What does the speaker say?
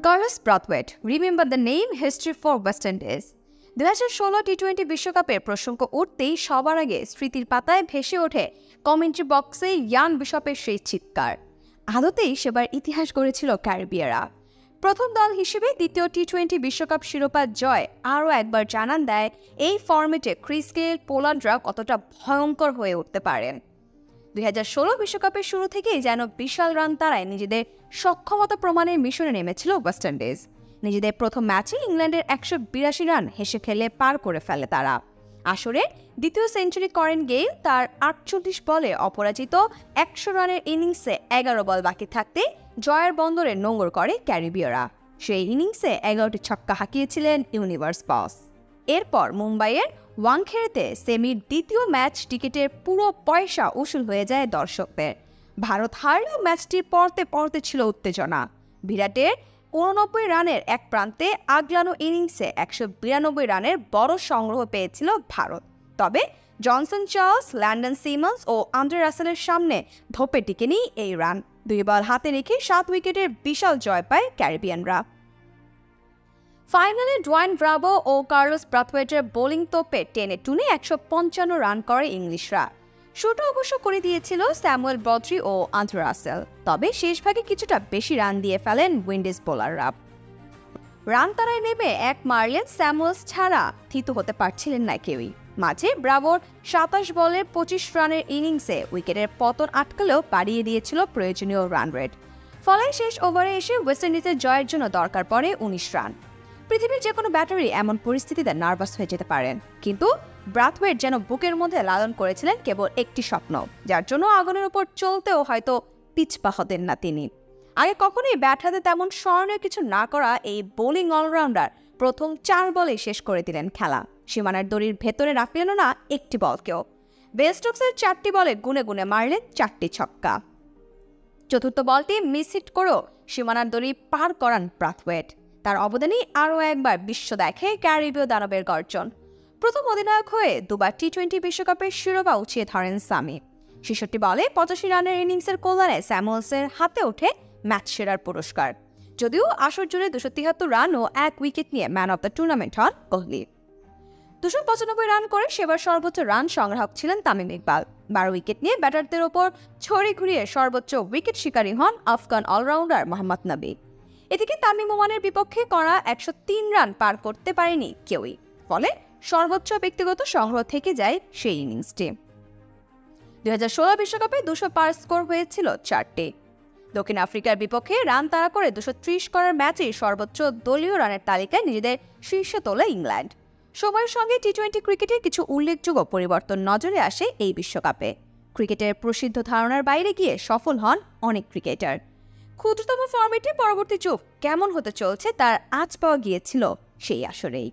Carlos Brathwaite, remember the name, history for West Indies. 2016 টি-20 বিশ্বকাপের প্রসঙ্গ উঠতেই সবার আগে স্মৃতির পাতায় ভেসে ওঠে কমেন্ট্রি বক্সে ইয়ান বিশপের সেই চিৎকার। আদতেই সেবার ইতিহাস গড়েছিল ক্যারিবীয়রা। প্রথম দল হিসেবে দ্বিতীয় টি-20 বিশ্বকাপ শিরোপা জয় আরও একবার জানান দেয় এই ফরম্যাটে ক্রিস গেল, পোলার্ডরা কতটা ভয়ঙ্কর হয়ে উঠতে পারেন। 2016 বিশ্বকাপের শুরু থেকেই যেন বিশাল রান তাড়ায় নিজেদের সক্ষমতা প্রমাণের মিশনে নেমেছিল ওয়েস্ট ইন্ডিজ। নিজেদের প্রথম ম্যাচে ইংল্যান্ডের 182 রান হেসে খেলে পার করে ফেলে তারা। আসরে দ্বিতীয় সেঞ্চুরি করেন গেইল। তার 48 বলে অপরাজিত 100 রানের ইনিংসে 11 বল বাকি থাকতে জয়ের বন্দরে নোঙর করে ক্যারিবীয়রা। সেই ইনিংসে 11টি ছক্কা হাঁকিয়েছিলেন ইউনিভার্স বস। এরপর মুম্বাইয়ের ওয়াংখেড়েতে সেমির দ্বিতীয় ম্যাচ টিকিটের পুরো পয়সা উসুল হয়ে যায় দর্শকদের। ভারত হারলেও ম্যাচটির পরতে পরতে ছিল উত্তেজনা। বিরাটের 89 রানের এক প্রান্তে আগলানো ইনিংসে 192 রানের বড় সংগ্রহ পেয়েছিল ভারত। তবে জনসন চার্লস, ল্যান্ডন সিমন্স ও আন্দ্রে রাসেলের সামনে ধোপে টিকেনি এই রান। 2 বল হাতে রেখে 7 উইকেটের বিশাল জয় পায় ক্যারিবিয়ানরা। ফাইনালে ডোয়াইন ব্রাভো ও কার্লোস ব্রাথওয়েটের বোলিং তোপে টেনে টুনে 155 রান করে ইংলিশরা। শুরুটা অবশ্য করে দিয়েছিল স্যামুয়েল ব্রডরি ও আন্দ্রে রাসেল, তবে শেষ ভাগে কিছুটা বেশি রান দিয়ে ফেলেন উইন্ডিজ বোলাররা। রান তাড়ায় নেমে এক মারলেন স্যামুয়েলস ছাড়া থিতু হতে পারছিলেন না কেউই। মাঝে ব্রাভোর 27 বলের 25 রানের ইনিংসে উইকেটের পতন আটকালেও বাড়িয়ে দিয়েছিল প্রয়োজনীয় রান রেট। ফলে শেষ ওভারে এসে ওয়েস্ট ইন্ডিজের জয়ের জন্য দরকার পড়ে 19 রান। পৃথিবীর যে কোনো ব্যাটারি এমন পরিস্থিতিতে নার্ভাস হয়ে যেতে পারেন, কিন্তু ব্রাথওয়েট যেন বুকের মধ্যে লালন করেছিলেন কেবল একটি স্বপ্ন, যার জন্য আগুনের উপর চলতেও হয়তো পিছপা হতেন না তিনি। আগে কখনোই ব্যাট হাতে তেমন স্মরণীয় কিছু না করা এই বোলিং অলরাউন্ডার প্রথম 4 বলে শেষ করে দিলেন খেলা। সীমানার দড়ির ভেতরে রাখলেন না একটি বলকেও। বেল স্টোকসের 4টি বলে গুনে গুনে মারলেন 4টি ছক্কা। চতুর্থ বলটি মিস হিট করেও সীমানার দড়ি পার করান ব্রাথওয়েট। তার অবদানেই আরও একবার বিশ্ব দেখে ক্যারিবীয় দানবের গর্জন। প্রথম অধিনায়ক হয়ে দুবার টি-20 বিশ্বকাপের শিরোপা উঠিয়ে ধরেন সামি। 66 বলে 85 রানের ইনিংসের কল্যাণে স্যামুয়েলসের হাতে ওঠে ম্যাচ সেরার পুরস্কার। যদিও আসর জুড়ে 273 রান ও 1 উইকেট নিয়ে ম্যান অব দ্য টুর্নামেন্ট হন কোহলি। 295 রান করে সেবার সর্বোচ্চ রান সংগ্রাহক ছিলেন তামিম ইকবাল। 12 উইকেট নিয়ে ব্যাটারদের ওপর ছড়ি ঘুরিয়ে সর্বোচ্চ উইকেট শিকারী হন আফগান অলরাউন্ডার মোহাম্মদ নবী। এদিকে তামিম ওমানের বিপক্ষে করা 103 রান পার করতে পারেনি কেউই। ফলে সর্বোচ্চ ব্যক্তিগত সংগ্রহ থেকে যায় সেই ইনিংসটি। 2016 বিশ্বকাপে 200 পার স্কোর হয়েছিল 4টি। দক্ষিণ আফ্রিকার বিপক্ষে রান তাড়া করে 230 করার ম্যাচে সর্বোচ্চ দলীয় রানের তালিকায় নিজেদের শীর্ষে তোলে ইংল্যান্ড। সময়ের সঙ্গে টি-20 ক্রিকেটের কিছু উল্লেখযোগ্য পরিবর্তন নজরে আসে এই বিশ্বকাপে। ক্রিকেটের প্রসিদ্ধ ধারণার বাইরে গিয়ে সফল হন অনেক ক্রিকেটার। ক্ষুদ্রতম ফরম্যাটে পরবর্তী যুগ কেমন হতে চলছে তার আঁচ পাওয়া গিয়েছিল সেই আসরেই।